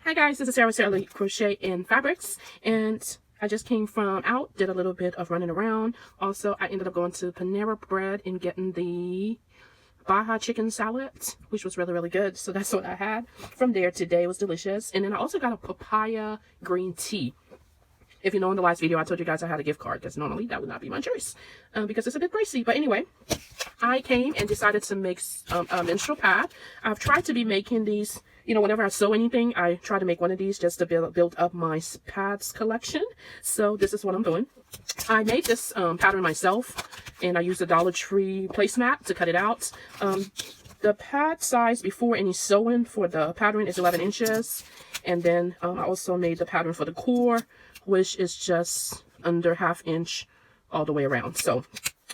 Hi guys, this is Sarah with SarahleeCrochet&Fabrics, and I just came from out, did a little bit of running around. Also, I ended up going to Panera Bread and getting the Baja chicken salad, which was really good. So that's what I had from there today. It was delicious. And then I also got a papaya green tea. If you know, in the last video I told you guys I had a gift card, because normally that would not be my choice because it's a bit pricey. But anyway, I came and decided to make a menstrual pad. I've tried to be making these, you know, whenever I sew anything, I try to make one of these just to build up my pads collection. So this is what I'm doing. I made this pattern myself, and I used a Dollar Tree placemat to cut it out. The pad size before any sewing for the pattern is 11 inches. And then I also made the pattern for the core, which is just under ½ inch all the way around. So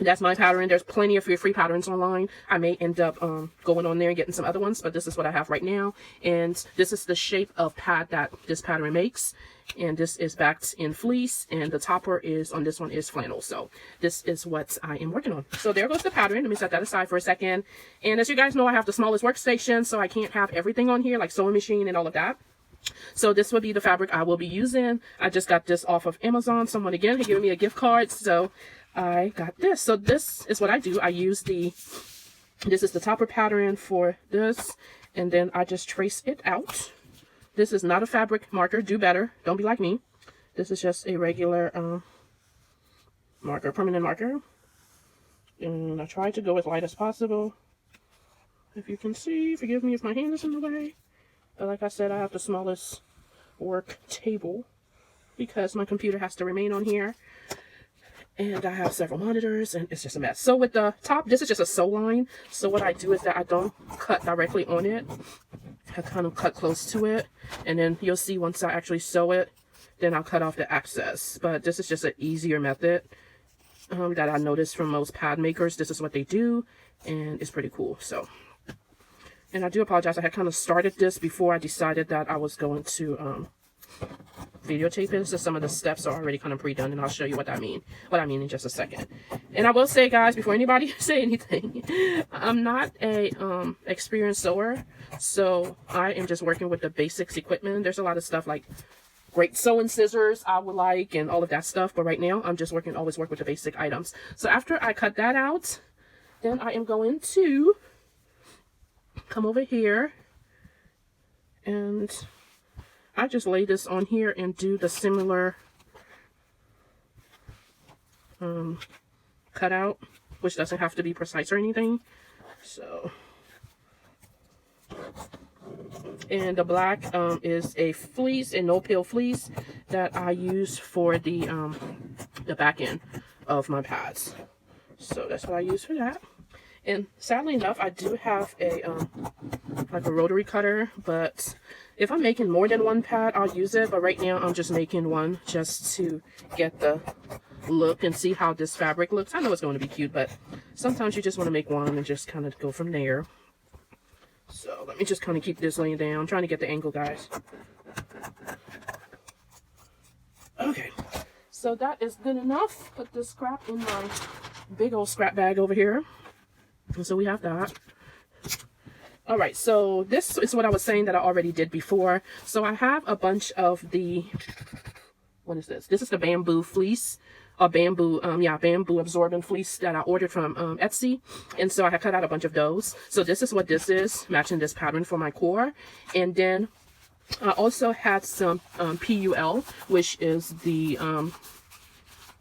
that's my pattern. There's plenty of free patterns online. I may end up going on there and getting some other ones, but this is what I have right now. And this is the shape of pad that this pattern makes. And this is backed in fleece, and the topper is on this one is flannel. So this is what I am working on. So there goes the pattern. Let me set that aside for a second. And as you guys know, I have the smallest workstation, so I can't have everything on here, like sewing machine and all of that. So this will be the fabric I will be using. I just got this off of Amazon. Someone again had given me a gift card, so I got this. So this is what I do. I use this is the topper pattern for this, and then I just trace it out. This is not a fabric marker. Do better. Don't be like me. This is just a regular marker, permanent marker. And I try to go as light as possible. If you can see, forgive me if my hand is in the way. But like I said, I have the smallest work table because my computer has to remain on here. And I have several monitors, and it's just a mess. So with the top, this is just a sew line. So what I do is that I don't cut directly on it. I kind of cut close to it. And then you'll see once I actually sew it, then I'll cut off the excess. But this is just an easier method that I noticed from most pad makers. This is what they do, and it's pretty cool. So, and I do apologize. I had kind of started this before I decided that I was going to videotape it. So some of the steps are already kind of pre-done, and I'll show you what I mean in just a second. And I will say, guys, before anybody say anything, I'm not a experienced sewer, so I am just working with the basics equipment. There's a lot of stuff like great sewing scissors I would like and all of that stuff, but right now I'm just always work with the basic items. So after I cut that out, then I am going to come over here, and I just lay this on here and do the similar cutout, which doesn't have to be precise or anything. So, and the black is a fleece, a no-pill fleece that I use for the back end of my pads. So that's what I use for that. And sadly enough, I do have a like a rotary cutter, but if I'm making more than one pad, I'll use it. But right now, I'm just making one just to get the look and see how this fabric looks. I know it's going to be cute, but sometimes you just want to make one and just kind of go from there. So let me just kind of keep this laying down. I'm trying to get the angle, guys. Okay, so that is good enough. Put this scrap in my big old scrap bag over here. And so we have that. All right, so this is what I was saying that I already did before. So I have a bunch of the, what is this? This is the bamboo fleece, bamboo absorbent fleece that I ordered from Etsy. And so I have cut out a bunch of those. So this is what this is, matching this pattern for my core. And then I also had some PUL, which is the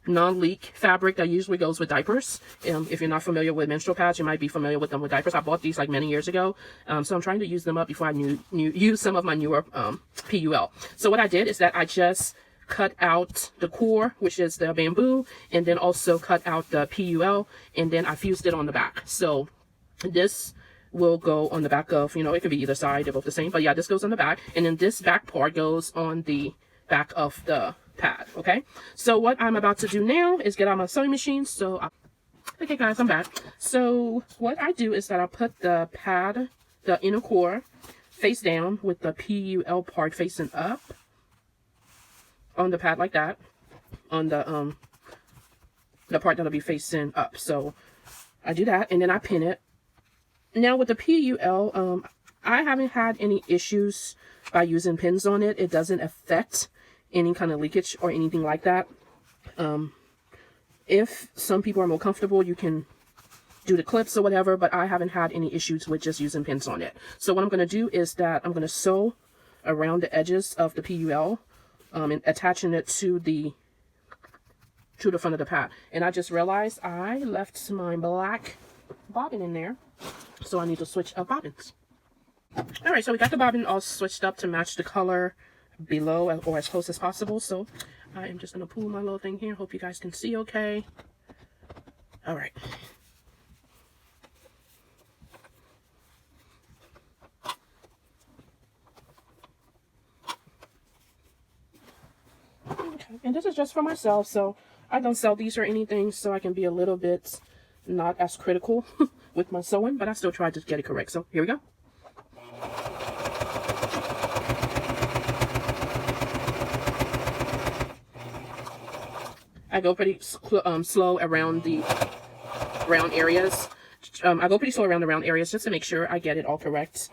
non-leak fabric that usually goes with diapers. If you're not familiar with menstrual pads, you might be familiar with them with diapers. I bought these like many years ago, so I'm trying to use them up before I use some of my newer PUL. So what I did is that I just cut out the core, which is the bamboo, and then also cut out the PUL, and then I fused it on the back. So this will go on the back of, you know, it could be either side, they're both the same, but yeah, this goes on the back, and then this back part goes on the back of the pad. Okay, so what I'm about to do now is get out my sewing machine. So okay guys, I'm back. So what I do is that I put the pad, the inner core, face down with the PUL part facing up on the pad like that, on the part that'll be facing up. So I do that, and then I pin it. Now with the PUL, I haven't had any issues by using pins on it. It doesn't affect any kind of leakage or anything like that. If some people are more comfortable, you can do the clips or whatever, but I haven't had any issues with just using pins on it. So what I'm going to do is that I'm going to sew around the edges of the PUL and attaching it to the front of the pad. And I just realized I left my black bobbin in there, so I need to switch up bobbins. All right, so we got the bobbin all switched up to match the color below, or as close as possible. So I am just going to pull my little thing here. Hope you guys can see okay. All right. Okay, and this is just for myself, so I don't sell these or anything, so I can be a little bit not as critical with my sewing, but I still try to get it correct. So here we go. I go pretty slow around the round areas. I go pretty slow around the round areas just to make sure I get it all correct.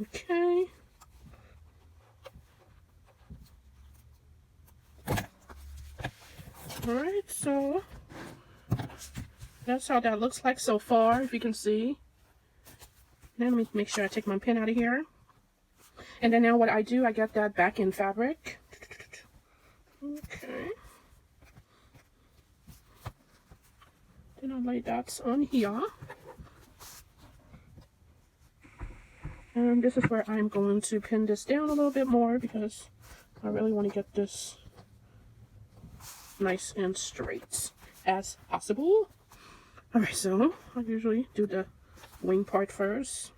Okay. All right, so that's how that looks like so far, if you can see. Now let me make sure I take my pin out of here. And then now what I do, I get that back in fabric. Okay. Then I lay that on here. And this is where I'm going to pin this down a little bit more because I really want to get this nice and straight as possible. Alright, so I usually do the wing part first.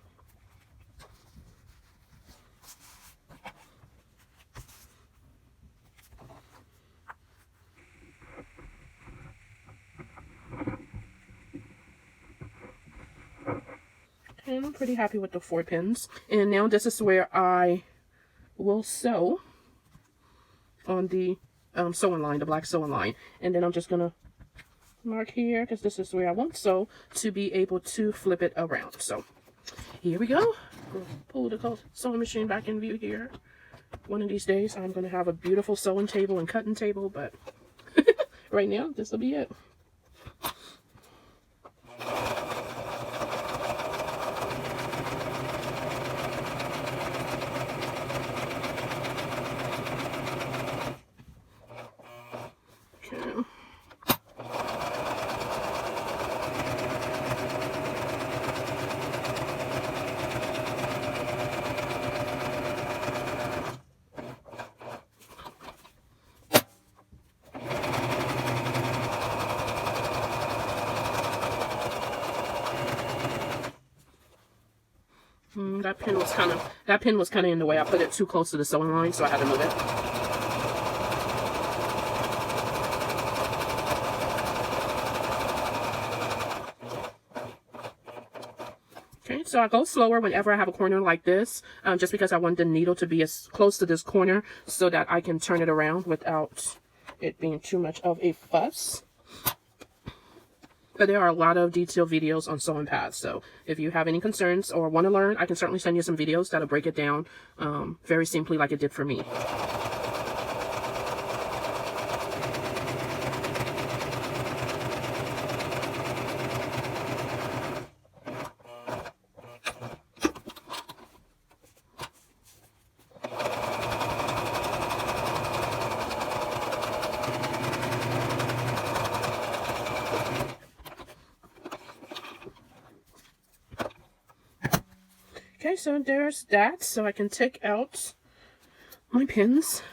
And I'm pretty happy with the 4 pins. And now this is where I will sew on the sewing line, the black sewing line. And then I'm just going to mark here because this is where I want sew to be able to flip it around. So here we go. Pull the sewing machine back in view here. One of these days I'm going to have a beautiful sewing table and cutting table, but right now this will be it. That pin was kind of in the way. I put it too close to the sewing line, so I had to move it. Okay, so I go slower whenever I have a corner like this, just because I want the needle to be as close to this corner so that I can turn it around without it being too much of a fuss. But there are a lot of detailed videos on sewing pads, so if you have any concerns or want to learn, I can certainly send you some videos that'll break it down very simply like it did for me. Okay, so there's that. So I can take out my pins.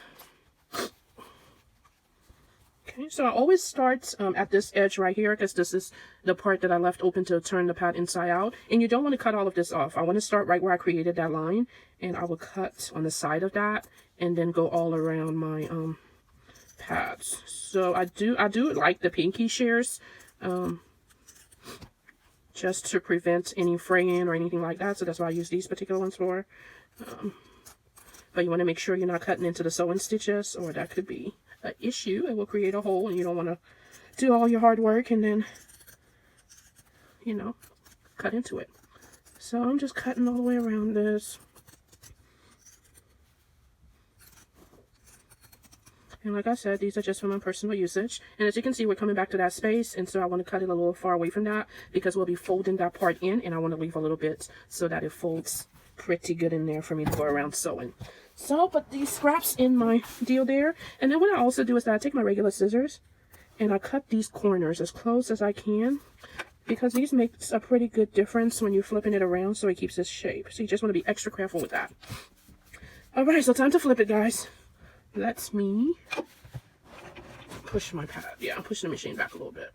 Okay, so I always start at this edge right here, because this is the part that I left open to turn the pad inside out. And you don't want to cut all of this off. I want to start right where I created that line, and I will cut on the side of that and then go all around my pads. So I do like the pinky shears, just to prevent any fraying or anything like that. So that's why I use these particular ones for. But you want to make sure you're not cutting into the sewing stitches, or that could be an issue. It will create a hole, and you don't want to do all your hard work and then, you know, cut into it. So I'm just cutting all the way around this. And like I said, these are just for my personal usage. And as you can see, we're coming back to that space. And so I want to cut it a little far away from that, because we'll be folding that part in. And I want to leave a little bit so that it folds pretty good in there for me to go around sewing. So I'll put these scraps in my deal there. And then what I also do is that I take my regular scissors and I cut these corners as close as I can, because these makes a pretty good difference when you're flipping it around, so it keeps its shape. So you just want to be extra careful with that. All right, so time to flip it, guys. Let me push my pad. Yeah, I'm pushing the machine back a little bit.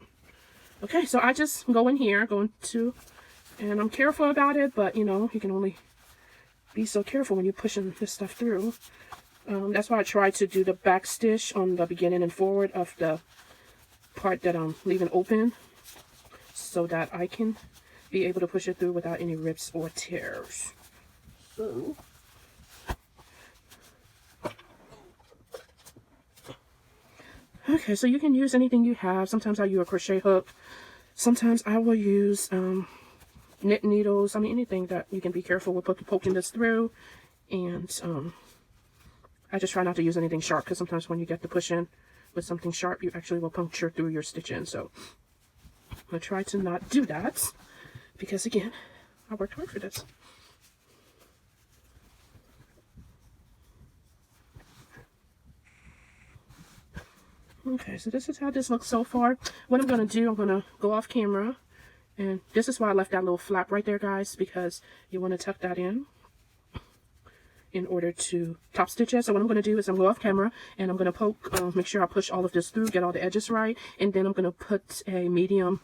Okay, so I just go in here, and I'm careful about it, but you know, you can only be so careful when you're pushing this stuff through. That's why I try to do the back stitch on the beginning and forward of the part that I'm leaving open, so that I can be able to push it through without any rips or tears. So okay, so you can use anything you have. Sometimes I use a crochet hook. Sometimes I will use knit needles. I mean, anything that you can be careful with poking this through. And I just try not to use anything sharp, because sometimes when you get to push in with something sharp, you actually will puncture through your stitching. So I try to not do that, because again, I worked hard for this. Okay, so this is how this looks so far. What I'm going to do, I'm going to go off camera. And this is why I left that little flap right there, guys, because you want to tuck that in order to top stitch it. So what I'm going to do is I'm going to go off camera, and I'm going to poke, make sure I push all of this through, get all the edges right. And then I'm going to put a medium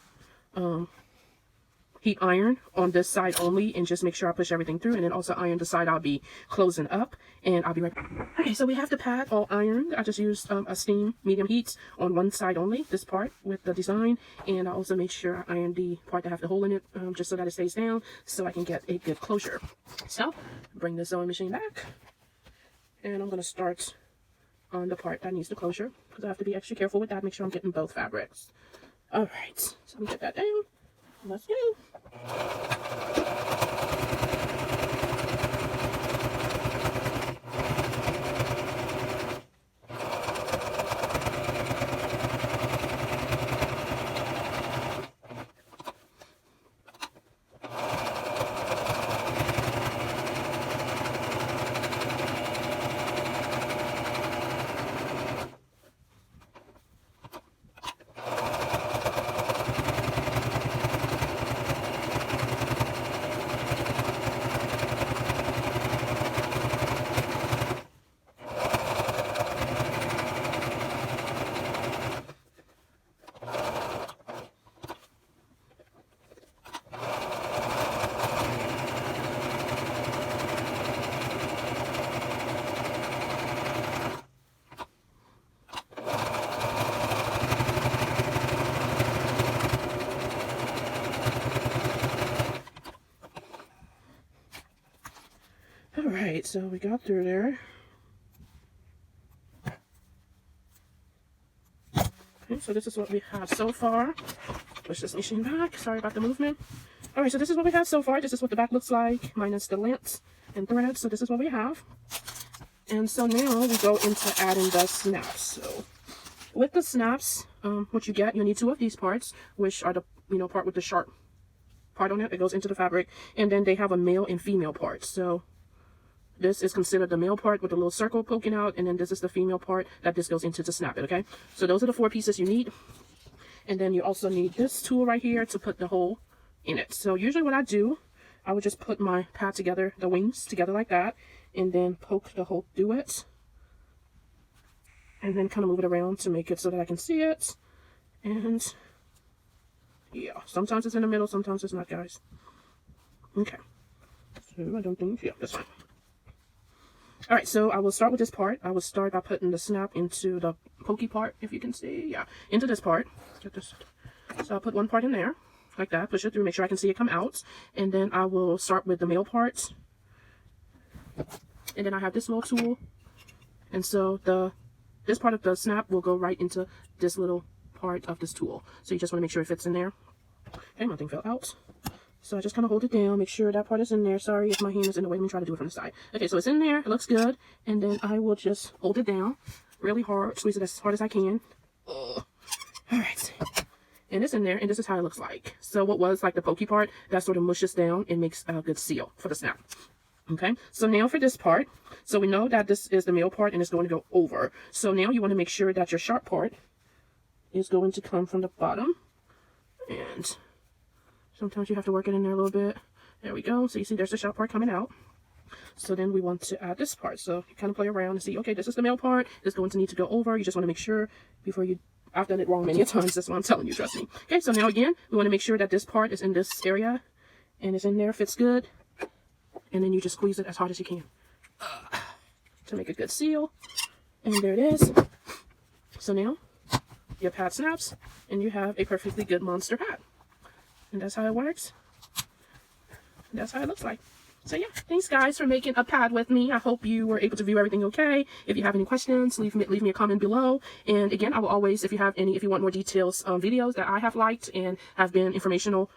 heat iron on this side only, and just make sure I push everything through, and then also iron the side I'll be closing up, and I'll be right back. Okay, so we have the pad all ironed. I just used a steam medium heat on one side only, this part with the design, and I also made sure I ironed the part that have the hole in it, just so that it stays down, so I can get a good closure. So bring the sewing machine back, and I'm going to start on the part that needs the closure, because I have to be extra careful with that, make sure I'm getting both fabrics. All right, so let me get that down. Let's go. Alright, so we got through there. Okay, so this is what we have so far. Push this machine back. Sorry about the movement. Alright, so this is what we have so far. This is what the back looks like, minus the lengths and threads. So this is what we have. And so now we go into adding the snaps. So with the snaps, what you get, you need two of these parts, which are the part with the sharp part on it. It goes into the fabric. And then they have a male and female part. So this is considered the male part with a little circle poking out, and then this is the female part that this goes into to snap it, okay? So those are the 4 pieces you need. And then you also need this tool right here to put the hole in it. So usually what I do, I would just put my pad together, the wings together like that, and then poke the hole through it. and then kind of move it around to make it so that I can see it. And yeah, sometimes it's in the middle, sometimes it's not, guys. Okay, so I don't think, yeah, that's fine. All right, so I will start with this part. I will start by putting the snap into the pokey part, if you can see. Yeah, into this part. Get this. So I'll put one part in there, like that. Push it through, make sure I can see it come out. And then I will start with the male part. And then I have this little tool. And so this part of the snap will go right into this little part of this tool. So you just want to make sure it fits in there. Okay, my thing fell out. So I just kind of hold it down, make sure that part is in there. Sorry if my hand is in the way. Let me try to do it from the side. Okay, so it's in there. It looks good. And then I will just hold it down really hard. Squeeze it as hard as I can. All right. And it's in there. And this is how it looks like. So what was like the pokey part, that sort of mushes down and makes a good seal for the snap. Okay, so now for this part. So we know that this is the male part and it's going to go over. So now you want to make sure that your sharp part is going to come from the bottom. And sometimes you have to work it in there a little bit. There we go. So you see there's the sharp part coming out. So then we want to add this part. So you kind of play around and see, okay, this is the male part. It's going to need to go over. You just want to make sure before you, I've done it wrong many times. That's what I'm telling you, trust me. Okay, so now again, we want to make sure that this part is in this area and it's in there, fits good. And then you just squeeze it as hard as you can to make a good seal. And there it is. So now your pad snaps and you have a perfectly good monster pad. And that's how it works. That's how it looks like. So yeah, thanks guys for making a pad with me. I hope you were able to view everything okay. If you have any questions, leave me a comment below. And again, I will always, if you want more details, videos that I have liked and have been informational,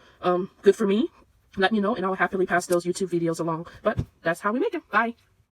good for me, let me know and I will happily pass those YouTube videos along. But that's how we make them. Bye.